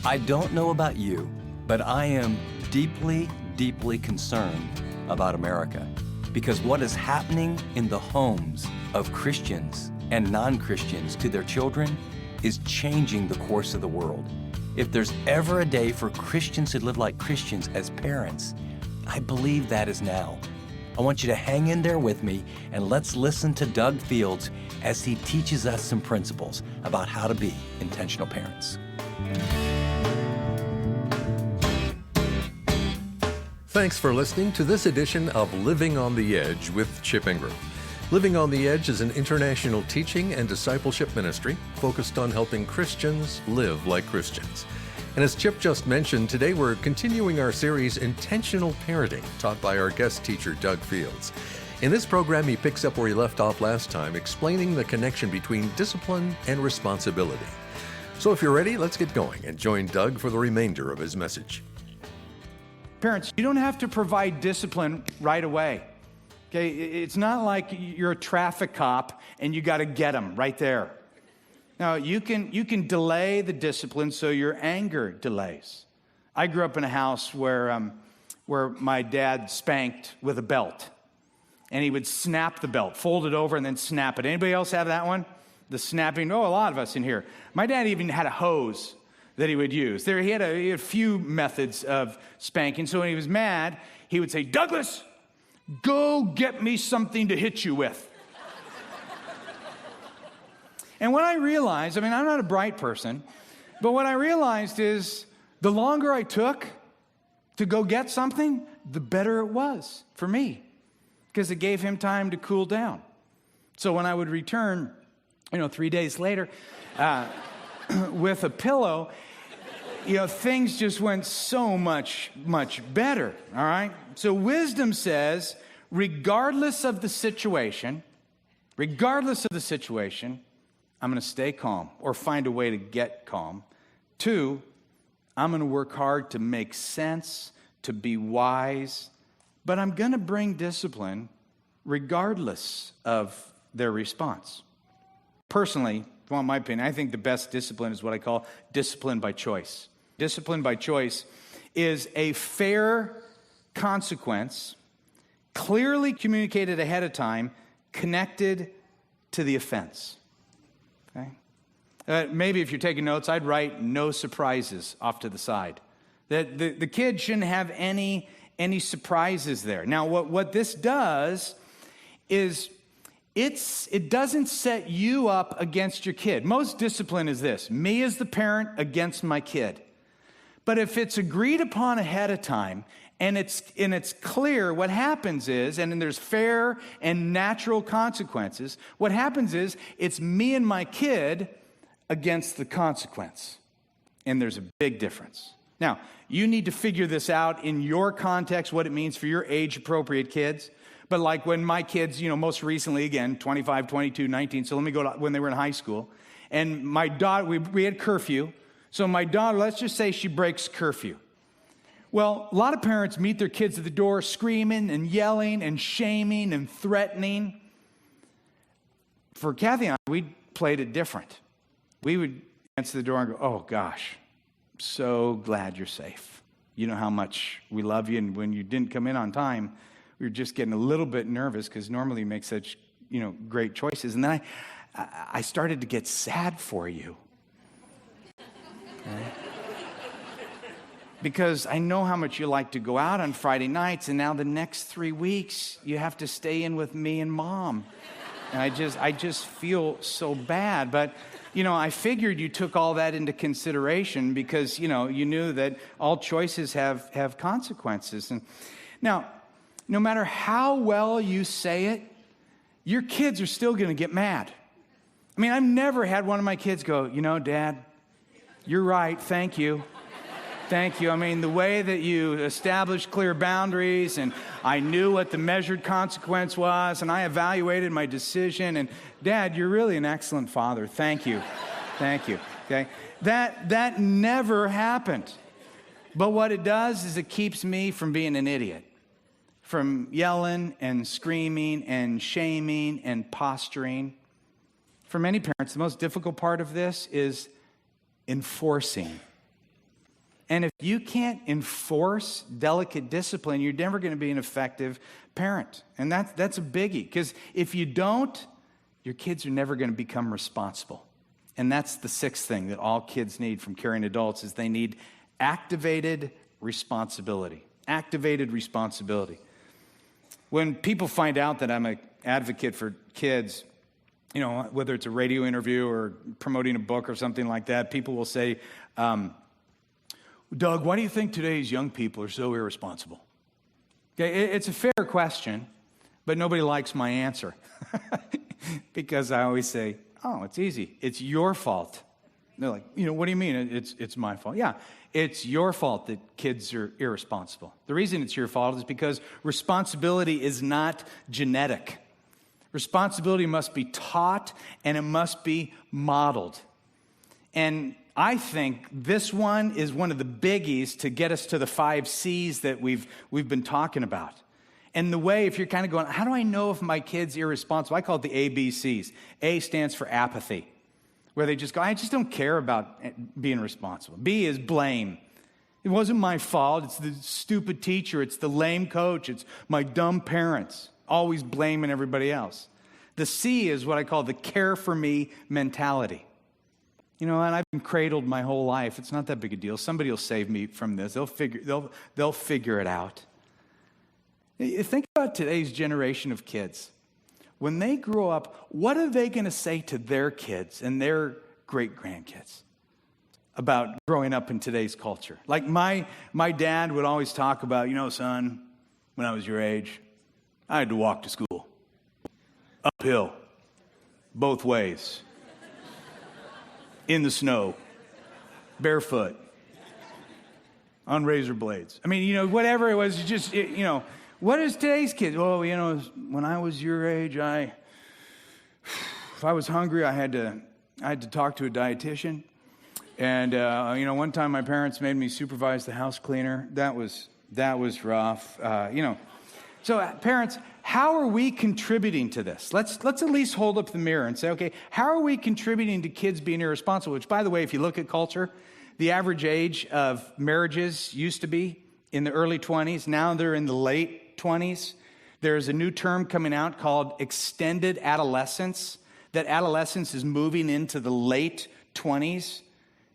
I don't know about you, but I am deeply, deeply concerned about America, because what is happening in the homes of Christians and non-Christians to their children is changing the course of the world. If there's ever a day for Christians to live like Christians as parents, I believe that is now. I want you to hang in there with me, and let's listen to Doug Fields as he teaches us some principles about how to be intentional parents. Thanks for listening to this edition of Living on the Edge with Chip Ingram. Living on the Edge is an international teaching and discipleship ministry focused on helping Christians live like Christians. And as Chip just mentioned, today we're continuing our series Intentional Parenting, taught by our guest teacher, Doug Fields. In this program, he picks up where he left off last time, explaining the connection between discipline and responsibility. So if you're ready, let's get going and join Doug for the remainder of his message. Parents, you don't have to provide discipline right away. Okay, it's not like you're a traffic cop and you got to get them right there. Now, you can delay the discipline so your anger delays. I grew up in a house where my dad spanked with a belt, and he would snap the belt, fold it over, and then snap it. Anybody else have that one? The snapping? Oh, a lot of us in here. My dad even had a hose that he would use. He had a few methods of spanking. So when he was mad, he would say, "Douglas, go get me something to hit you with." And what I realized, I'm not a bright person, but what I realized is the longer I took to go get something, the better it was for me, because it gave him time to cool down. So when I would return, 3 days later, with a pillow, things just went so much better, all right? So wisdom says, regardless of the situation, I'm going to stay calm or find a way to get calm. 2, I'm going to work hard to make sense, to be wise, but I'm going to bring discipline regardless of their response. Personally, if you want my opinion, I think the best discipline is what I call discipline by choice. Discipline by choice is a fair consequence, clearly communicated ahead of time, connected to the offense. Okay? Maybe if you're taking notes, I'd write no surprises off to the side. That the kid shouldn't have any surprises there. Now, what this does is it doesn't set you up against your kid. Most discipline is this: me as the parent against my kid. But if it's agreed upon ahead of time, and it's clear, what happens is, and then there's fair and natural consequences, what happens is it's me and my kid against the consequence. And there's a big difference. Now, you need to figure this out in your context, what it means for your age-appropriate kids. But like when my kids, most recently, again, 25, 22, 19, so let me go to when they were in high school. And my daughter, we had curfew. So my daughter, let's just say she breaks curfew. Well, a lot of parents meet their kids at the door screaming and yelling and shaming and threatening. For Kathy and I, we played it different. We would answer the door and go, "Oh gosh, so glad you're safe. You know how much we love you, and when you didn't come in on time, we were just getting a little bit nervous because normally you make such, great choices." And then I started to get sad for you. Okay? Because I know how much you like to go out on Friday nights, and now the next 3 weeks you have to stay in with me and Mom. And I just feel so bad. But, I figured you took all that into consideration because, you knew that all choices have consequences. And now, no matter how well you say it, your kids are still going to get mad. I've never had one of my kids go, "Dad, you're right, thank you. Thank you. The way that you established clear boundaries, and I knew what the measured consequence was, and I evaluated my decision, and Dad, you're really an excellent father. Thank you. Thank you." Okay? That never happened. But what it does is it keeps me from being an idiot, from yelling and screaming and shaming and posturing. For many parents, the most difficult part of this is enforcing. And if you can't enforce delicate discipline, you're never going to be an effective parent. And that's a biggie, because if you don't, your kids are never going to become responsible. And that's the sixth thing that all kids need from caring adults, is they need activated responsibility. Activated responsibility. When people find out that I'm an advocate for kids, you know, whether it's a radio interview or promoting a book or something like that, people will say, Doug, why do you think today's young people are so irresponsible? Okay, it's a fair question, but nobody likes my answer. Because I always say, oh, it's easy. It's your fault. They're like, what do you mean it's my fault? Yeah, it's your fault that kids are irresponsible. The reason it's your fault is because responsibility is not genetic. Responsibility must be taught, and it must be modeled. And I think this one is one of the biggies to get us to the 5 C's that we've been talking about. And the way, if you're kind of going, how do I know if my kid's irresponsible? I call it the ABCs. A stands for apathy, where they just go, I just don't care about being responsible. B is blame. It wasn't my fault. It's the stupid teacher. It's the lame coach. It's my dumb parents. Always blaming everybody else. The C is what I call the care for me mentality. And I've been cradled my whole life. It's not that big a deal. Somebody will save me from this. They'll figure it out. You think about today's generation of kids. When they grow up, what are they going to say to their kids and their great-grandkids about growing up in today's culture? Like my dad would always talk about, son, when I was your age, I had to walk to school. Uphill. Both ways. In the snow. Barefoot. On razor blades. I mean, whatever it was, just, what is today's kids? Well, when I was your age, if I was hungry, I had to talk to a dietitian. And, one time my parents made me supervise the house cleaner. That was rough. So parents, how are we contributing to this? Let's at least hold up the mirror and say, okay, how are we contributing to kids being irresponsible? Which, by the way, if you look at culture, the average age of marriages used to be in the early 20s. Now they're in the late 20s. There's a new term coming out called extended adolescence, that adolescence is moving into the late 20s.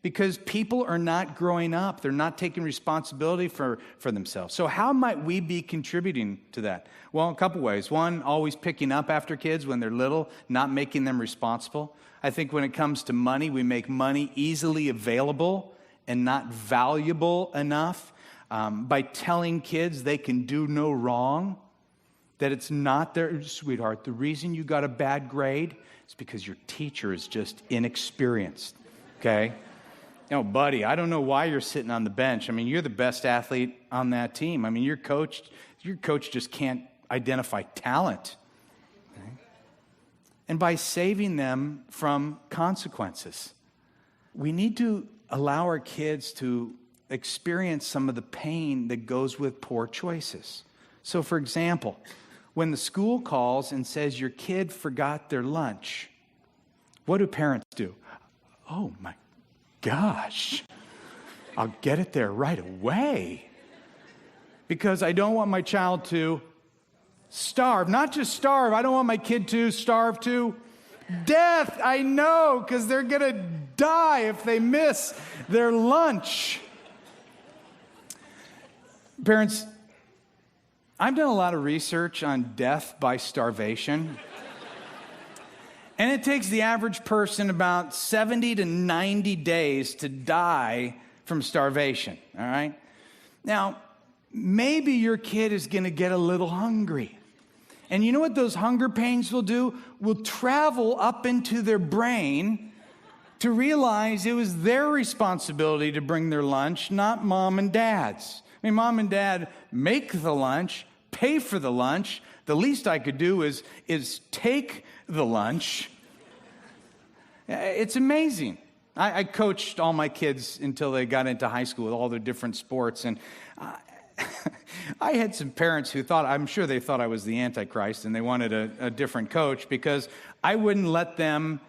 Because people are not growing up. They're not taking responsibility for themselves. So how might we be contributing to that? Well, a couple ways. One, always picking up after kids when they're little, not making them responsible. I think when it comes to money, we make money easily available and not valuable enough by telling kids they can do no wrong, that it's not their, sweetheart, the reason you got a bad grade is because your teacher is just inexperienced, okay? Buddy, I don't know why you're sitting on the bench. I mean, you're the best athlete on that team. I mean, your coach just can't identify talent. Okay? And by saving them from consequences, we need to allow our kids to experience some of the pain that goes with poor choices. So, for example, when the school calls and says your kid forgot their lunch, what do parents do? Oh, my gosh, I'll get it there right away. Because I don't want my child to starve. Not just starve, I don't want my kid to starve to death. I know, because they're going to die if they miss their lunch. Parents, I've done a lot of research on death by starvation. And it takes the average person about 70 to 90 days to die from starvation, all right? Now, maybe your kid is going to get a little hungry. And you know what those hunger pains will do? Will travel up into their brain to realize it was their responsibility to bring their lunch, not mom and dad's. I mean, mom and dad make the lunch, pay for the lunch. The least I could do is take the lunch. It's amazing. I coached all my kids until they got into high school with all their different sports. And I had some parents who I'm sure they thought I was the Antichrist, and they wanted a different coach because I wouldn't let them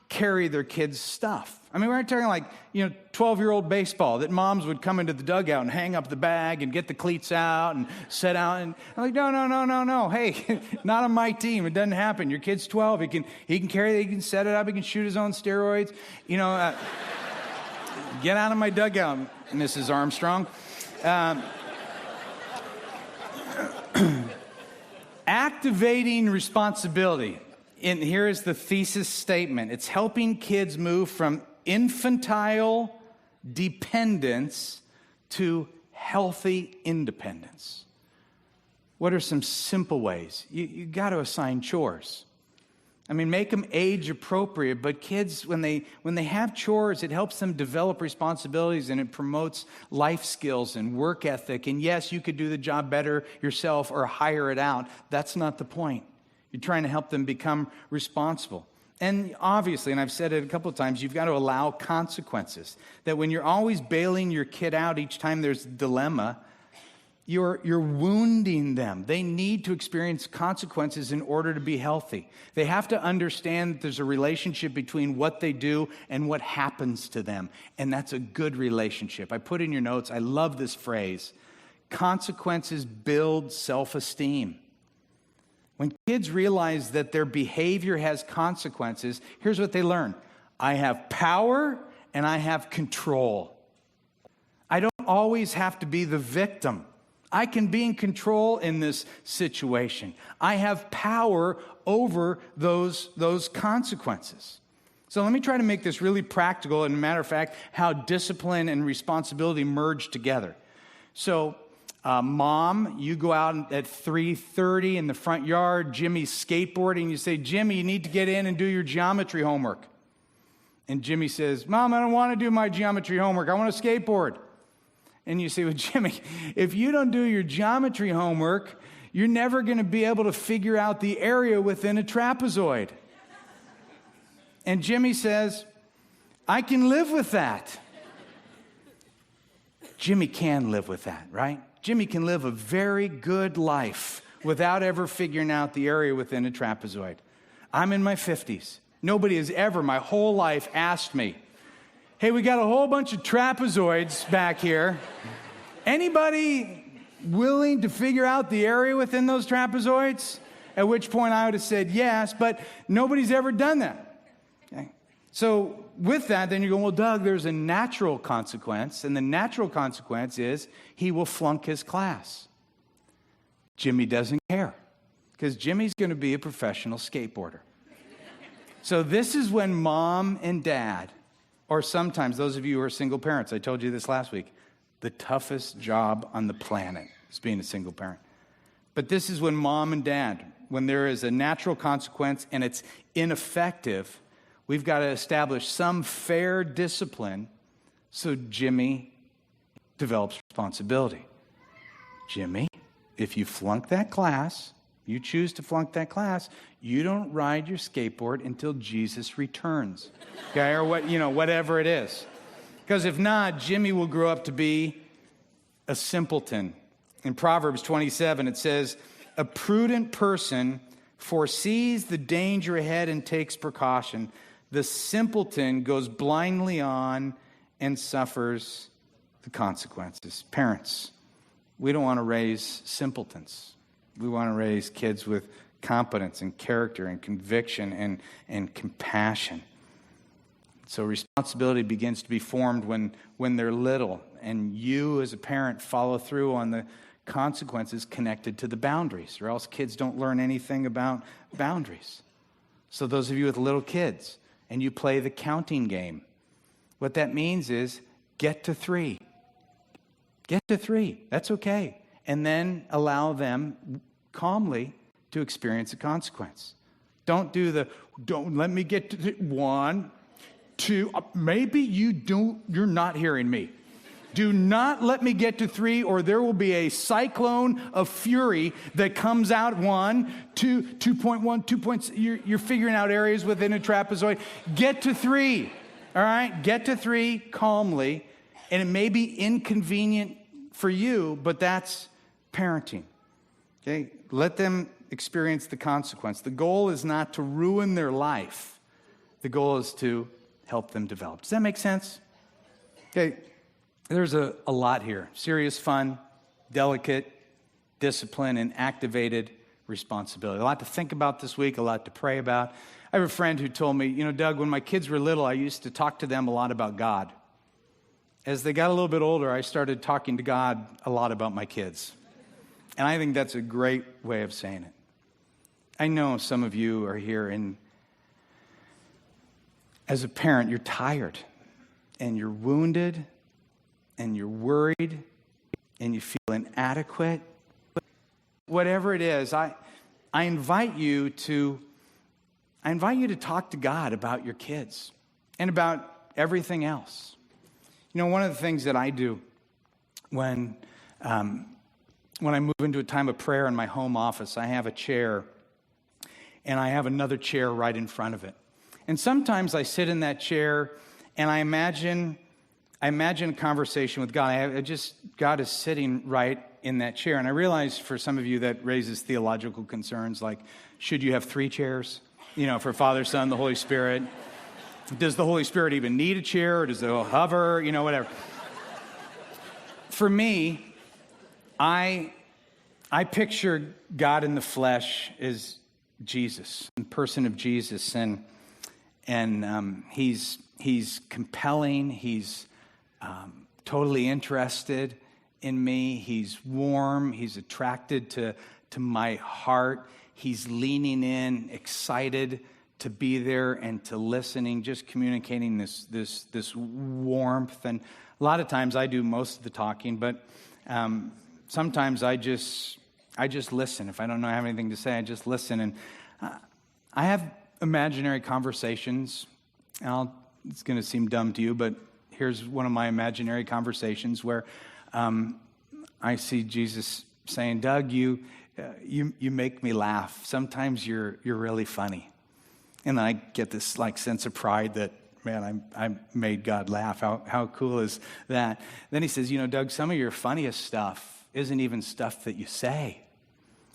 carry their kids' stuff. I mean, we're talking like, 12-year-old baseball that moms would come into the dugout and hang up the bag and get the cleats out and set out. And I'm like, no. Hey, not on my team. It doesn't happen. Your kid's 12. He can carry it. He can set it up. He can shoot his own steroids. Get out of my dugout, Mrs. Armstrong. Activating responsibility. And here is the thesis statement. It's helping kids move from infantile dependence to healthy independence. What are some simple ways? You got to assign chores. I mean, make them age appropriate, but kids, when they have chores, it helps them develop responsibilities and it promotes life skills and work ethic. And yes, you could do the job better yourself or hire it out. That's not the point. You're trying to help them become responsible. And obviously, and I've said it a couple of times, you've got to allow consequences. That when you're always bailing your kid out each time there's a dilemma, you're wounding them. They need to experience consequences in order to be healthy. They have to understand that there's a relationship between what they do and what happens to them. And that's a good relationship. I put in your notes, I love this phrase, consequences build self-esteem. When kids realize that their behavior has consequences, here's what they learn. I have power and I have control. I don't always have to be the victim. I can be in control in this situation. I have power over those consequences. So let me try to make this really practical, and a matter of fact, how discipline and responsibility merge together. So, Mom, you go out at 3:30 in the front yard, Jimmy's skateboarding, you say, Jimmy, you need to get in and do your geometry homework. And Jimmy says, Mom, I don't want to do my geometry homework. I want to skateboard. And you say, well, Jimmy, if you don't do your geometry homework, you're never going to be able to figure out the area within a trapezoid. And Jimmy says, I can live with that. Jimmy can live with that, right? Jimmy can live a very good life without ever figuring out the area within a trapezoid. I'm in my 50s. Nobody has ever, my whole life, asked me, hey, we got a whole bunch of trapezoids back here. Anybody willing to figure out the area within those trapezoids? At which point I would have said yes, but nobody's ever done that. Okay. So with that, then you go, well, Doug, there's a natural consequence, and the natural consequence is he will flunk his class. Jimmy doesn't care, because Jimmy's going to be a professional skateboarder. So this is when mom and dad, or sometimes those of you who are single parents, I told you this last week, the toughest job on the planet is being a single parent. But this is when mom and dad, when there is a natural consequence and it's ineffective, we've got to establish some fair discipline so Jimmy develops responsibility. Jimmy, if you flunk that class, you choose to flunk that class, you don't ride your skateboard until Jesus returns. Okay, or whatever it is. Because if not, Jimmy will grow up to be a simpleton. In Proverbs 27, it says, a prudent person foresees the danger ahead and takes precaution. The simpleton goes blindly on and suffers the consequences. Parents, we don't want to raise simpletons. We want to raise kids with competence and character and conviction and compassion. So responsibility begins to be formed when they're little, and you as a parent follow through on the consequences connected to the boundaries, or else kids don't learn anything about boundaries. So those of you with little kids, and you play the counting game, what that means is get to 3. Get to 3. That's okay. And then allow them calmly to experience a consequence. Don't let me get to 1, 2, maybe you're not hearing me. Do not let me get to 3, or there will be a cyclone of fury that comes out 1, 2, 2.1, 2. You're figuring out areas within a trapezoid. Get to 3, all right? Get to 3 calmly, and it may be inconvenient for you, but that's parenting, okay? Let them experience the consequence. The goal is not to ruin their life. The goal is to help them develop. Does that make sense? Okay, there's a lot here. Serious fun, delicate, discipline, and activated responsibility. A lot to think about this week, a lot to pray about. I have a friend who told me, Doug, when my kids were little, I used to talk to them a lot about God. As they got a little bit older, I started talking to God a lot about my kids. And I think that's a great way of saying it. I know some of you are here, and as a parent, you're tired, and you're wounded, and you're worried, and you feel inadequate. Whatever it is, I invite you to talk to God about your kids and about everything else. One of the things that I do when I move into a time of prayer in my home office, I have a chair, and I have another chair right in front of it. And sometimes I sit in that chair, and I imagine a conversation with God. God is sitting right in that chair. And I realize for some of you that raises theological concerns, like, should you have 3 chairs? For Father, Son, the Holy Spirit. Does the Holy Spirit even need a chair, or does it hover? Whatever. For me, I picture God in the flesh as Jesus, the person of Jesus, and he's compelling. He's totally interested in me. He's warm. He's attracted to my heart. He's leaning in, excited to be there and to listening, just communicating this warmth. And a lot of times I do most of the talking, but sometimes I just listen. If I don't have anything to say, I just listen. And I have imaginary conversations. And it's going to seem dumb to you, but here's one of my imaginary conversations where I see Jesus saying, Doug, you make me laugh. Sometimes you're really funny. And then I get this sense of pride that, man, I made God laugh. How cool is that? Then he says, Doug, some of your funniest stuff isn't even stuff that you say.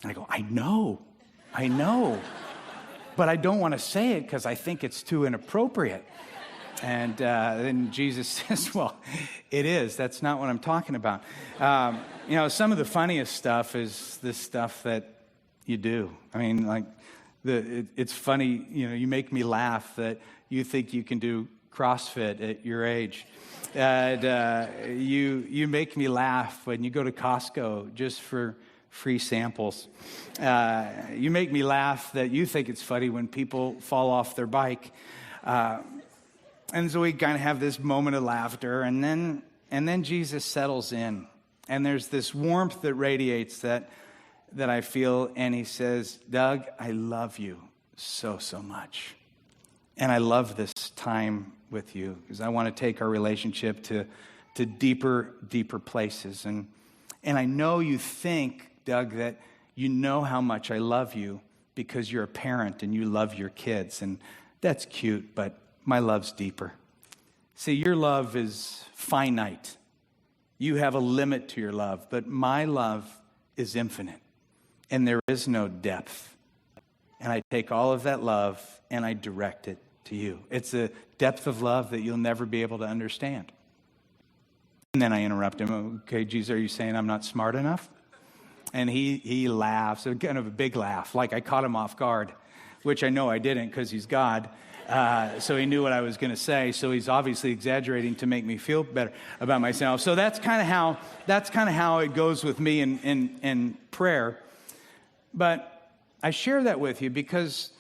And I go, I know. But I don't want to say it because I think it's too inappropriate. And then Jesus says, well, it is. That's not what I'm talking about. Some of the funniest stuff is this stuff that you do. I mean, it's funny, you make me laugh that you think you can do CrossFit at your age. And you make me laugh when you go to Costco just for free samples. You make me laugh that you think it's funny when people fall off their bike. And so we kind of have this moment of laughter, and then Jesus settles in, and there's this warmth that radiates that I feel, and he says, Doug, I love you so much, and I love this time with you because I want to take our relationship to deeper places, and I know you think, Doug, that you know how much I love you because you're a parent and you love your kids, and that's cute, but my love's deeper. See, your love is finite. You have a limit to your love, but my love is infinite, and there is no depth. And I take all of that love and I direct it to you. It's a depth of love that you'll never be able to understand. And then I interrupt him. Okay, Jesus, are you saying I'm not smart enough? And he laughs, kind of a big laugh, like I caught him off guard, which I know I didn't because he's God. So he knew what I was going to say. So he's obviously exaggerating to make me feel better about myself. So that's kind of how it goes with me in prayer. But I share that with you because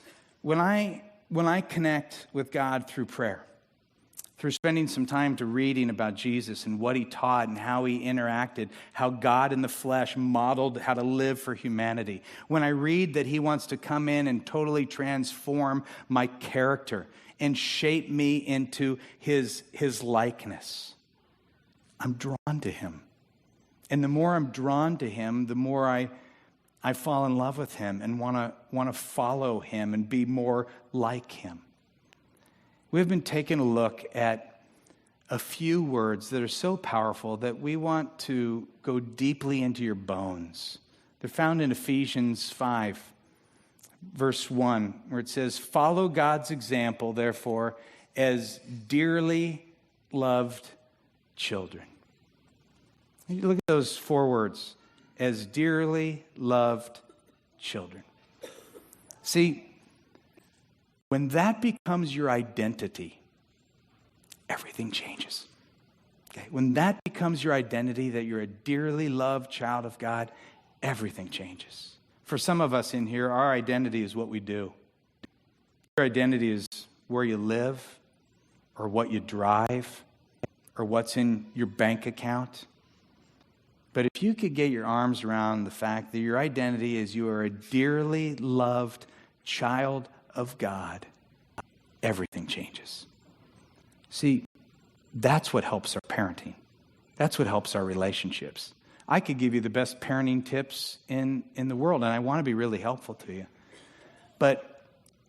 when I connect with God through prayer, through spending some time to reading about Jesus and what he taught and how he interacted, how God in the flesh modeled how to live for humanity. When I read that he wants to come in and totally transform my character and shape me into his likeness, I'm drawn to him. And the more I'm drawn to him, the more I fall in love with him and want to follow him and be more like him. We've been taking a look at a few words that are so powerful that we want to go deeply into your bones. They're found in Ephesians 5, verse 1, where it says, "Follow God's example, therefore, as dearly loved children. You look at those 4 words, as dearly loved children. See, when that becomes your identity, everything changes. Okay? When that becomes your identity, that you're a dearly loved child of God, everything changes. For some of us in here, our identity is what we do. Your identity is where you live, or what you drive, or what's in your bank account. But if you could get your arms around the fact that your identity is you are a dearly loved child of God, everything changes. See, that's what helps our parenting. That's what helps our relationships. I could give you the best parenting tips in the world, and I want to be really helpful to you. But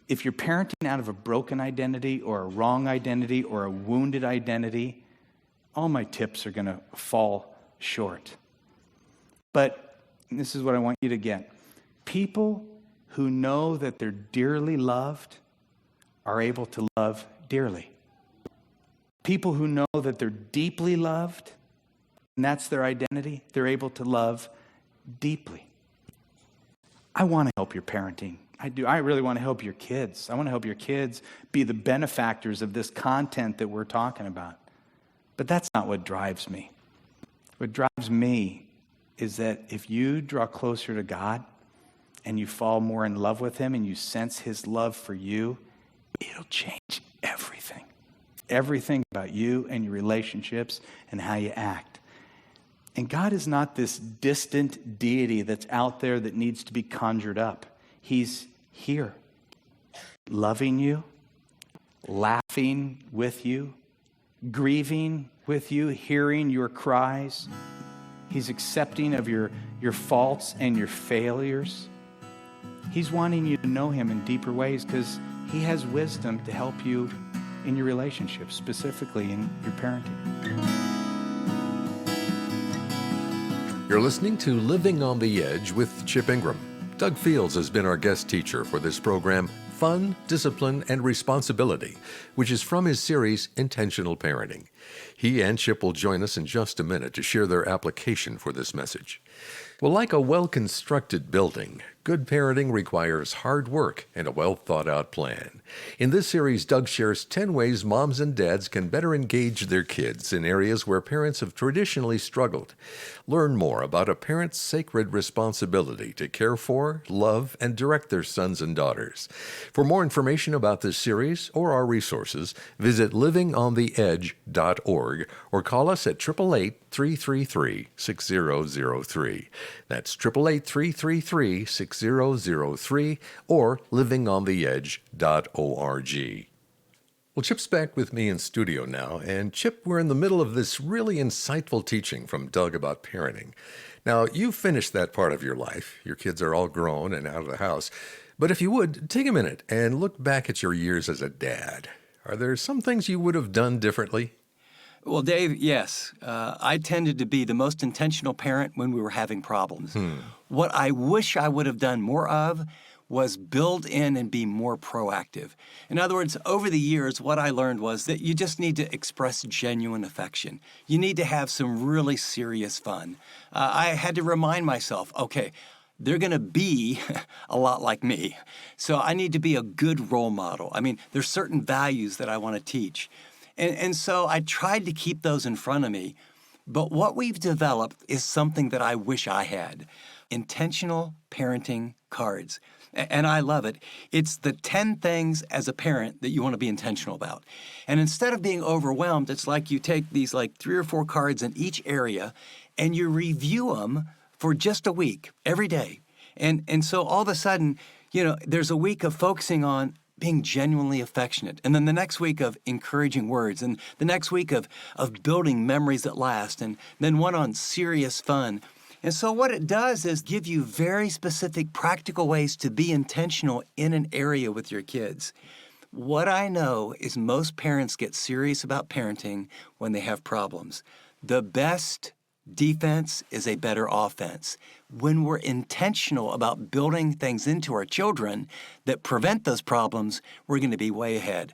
if you're parenting out of a broken identity or a wrong identity or a wounded identity, all my tips are going to fall short. But this is what I want you to get. People who know that they're dearly loved are able to love dearly. People who know that they're deeply loved, and that's their identity, they're able to love deeply. I want to help your parenting. I do. I really want to help your kids. I want to help your kids be the benefactors of this content that we're talking about. But that's not what drives me. What drives me is that if you draw closer to God and you fall more in love with Him and you sense His love for you, it'll change everything. Everything about you and your relationships and how you act. And God is not this distant deity that's out there that needs to be conjured up. He's here, loving you, laughing with you, grieving with you, hearing your cries. He's accepting of your faults and your failures. He's wanting you to know Him in deeper ways because He has wisdom to help you in your relationships, specifically in your parenting. You're listening to Living on the Edge with Chip Ingram. Doug Fields has been our guest teacher for this program, Fun, Discipline, and Responsibility, which is from his series, Intentional Parenting. He and Chip will join us in just a minute to share their application for this message. Well, like a well-constructed building, good parenting requires hard work and a well-thought-out plan. In this series, Doug shares 10 ways moms and dads can better engage their kids in areas where parents have traditionally struggled. Learn more about a parent's sacred responsibility to care for, love, and direct their sons and daughters. For more information about this series or our resources, visit livingontheedge.org or call us at 888-333-6003. That's 888-333-6003 or livingontheedge.org. Well, Chip's back with me in studio now, and Chip, we're in the middle of this really insightful teaching from Doug about parenting. Now, you've finished that part of your life. Your kids are all grown and out of the house. But if you would, take a minute and look back at your years as a dad. Are there some things you would have done differently? Well, Dave, yes. I tended to be the most intentional parent when we were having problems. What I wish I would have done more of was build in and be more proactive. In other words, over the years, what I learned was that you just need to express genuine affection. You need to have some really serious fun. I had to remind myself, okay, they're going to be a lot like me. So I need to be a good role model. I mean, there's certain values that I want to teach. And so I tried to keep those in front of me. But what we've developed is something that I wish I had. Intentional parenting cards. And I love it. It's the 10 things as a parent that you want to be intentional about. And instead of being overwhelmed, it's like you take these like 3 or 4 cards in each area and you review them for just a week, every day. And so all of a sudden, there's a week of focusing on being genuinely affectionate. And then the next week of encouraging words. And the next week of building memories that last. And then one on serious fun. And so what it does is give you very specific practical ways to be intentional in an area with your kids. What I know is most parents get serious about parenting when they have problems. The best defense is a better offense. When we're intentional about building things into our children that prevent those problems, we're going to be way ahead.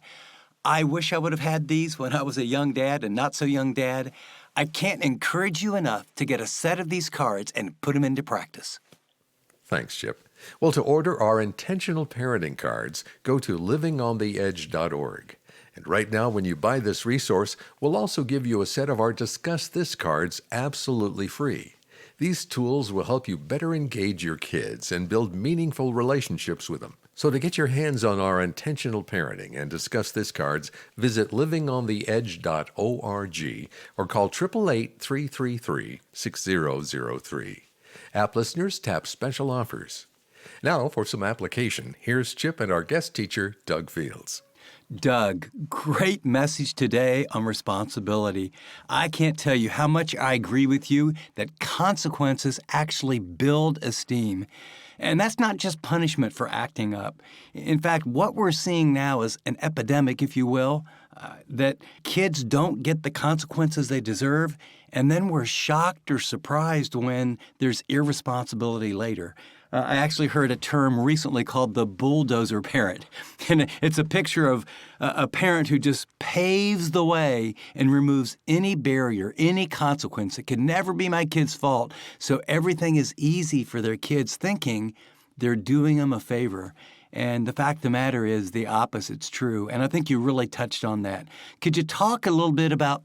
I wish I would have had these when I was a young dad and not so young dad. I can't encourage you enough to get a set of these cards and put them into practice. Thanks, Chip. Well, to order our intentional parenting cards, go to livingontheedge.org. And right now, when you buy this resource, we'll also give you a set of our Discuss This cards absolutely free. These tools will help you better engage your kids and build meaningful relationships with them. So to get your hands on our intentional parenting and Discuss This cards, visit livingontheedge.org or call 888-333-6003. App listeners, tap special offers. Now for some application, here's Chip and our guest teacher, Doug Fields. Doug, great message today on responsibility. I can't tell you how much I agree with you that consequences actually build esteem. And that's not just punishment for acting up. In fact, what we're seeing now is an epidemic, if you will, that kids don't get the consequences they deserve, and then we're shocked or surprised when there's irresponsibility later. I actually heard a term recently called the bulldozer parent. And it's a picture of a parent who just paves the way and removes any barrier, any consequence. It can never be my kid's fault. So everything is easy for their kids, thinking they're doing them a favor. And the fact of the matter is the opposite's true. And I think you really touched on that. Could you talk a little bit about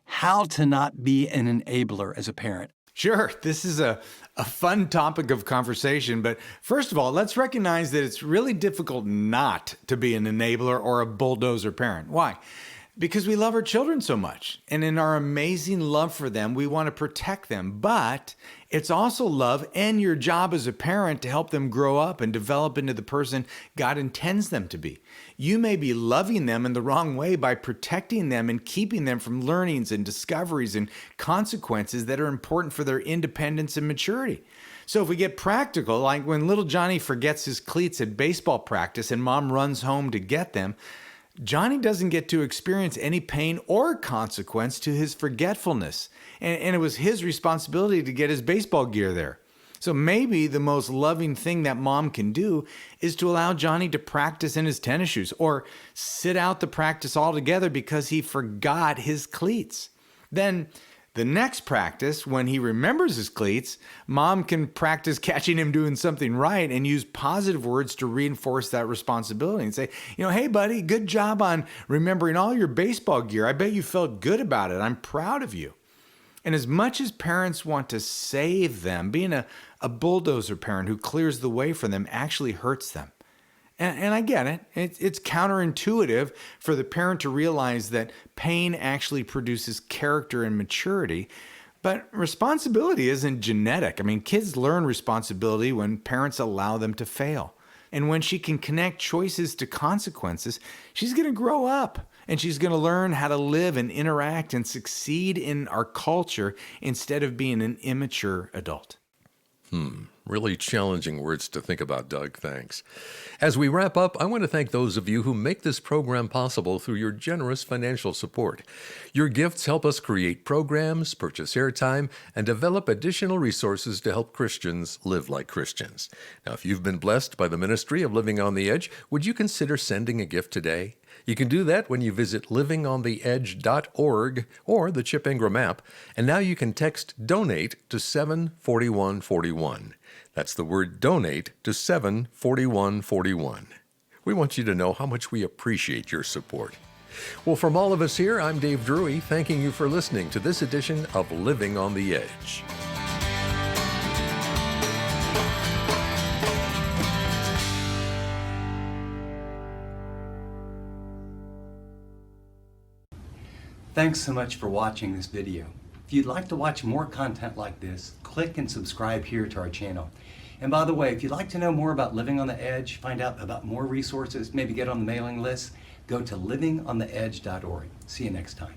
how to not be an enabler as a parent? Sure. This is a fun topic of conversation. But first of all, let's recognize that it's really difficult not to be an enabler or a bulldozer parent. Why? Because we love our children so much. And in our amazing love for them, we want to protect them. But it's also love and your job as a parent to help them grow up and develop into the person God intends them to be. You may be loving them in the wrong way by protecting them and keeping them from learnings and discoveries and consequences that are important for their independence and maturity. So if we get practical, like when little Johnny forgets his cleats at baseball practice and mom runs home to get them, Johnny doesn't get to experience any pain or consequence to his forgetfulness. And it was his responsibility to get his baseball gear there. So maybe the most loving thing that mom can do is to allow Johnny to practice in his tennis shoes or sit out the practice altogether because he forgot his cleats. Then the next practice, when he remembers his cleats, mom can practice catching him doing something right and use positive words to reinforce that responsibility and say, hey, buddy, good job on remembering all your baseball gear. I bet you felt good about it. I'm proud of you. And as much as parents want to save them, being a bulldozer parent who clears the way for them actually hurts them. And I get it. It's counterintuitive for the parent to realize that pain actually produces character and maturity. But responsibility isn't genetic. I mean, kids learn responsibility when parents allow them to fail. And when she can connect choices to consequences, she's going to grow up. And she's going to learn how to live and interact and succeed in our culture instead of being an immature adult. Really challenging words to think about, Doug. Thanks. As we wrap up, I want to thank those of you who make this program possible through your generous financial support. Your gifts help us create programs, purchase airtime, and develop additional resources to help Christians live like Christians. Now, if you've been blessed by the ministry of Living on the Edge, would you consider sending a gift today? You can do that when you visit livingontheedge.org or the Chip Ingram app, and now you can text DONATE to 74141. That's the word donate to 74141. We want you to know how much we appreciate your support. Well, from all of us here, I'm Dave Drury, thanking you for listening to this edition of Living on the Edge. Thanks so much for watching this video. If you'd like to watch more content like this, click and subscribe here to our channel. And by the way, if you'd like to know more about Living on the Edge, find out about more resources, maybe get on the mailing list, go to livingontheedge.org. See you next time.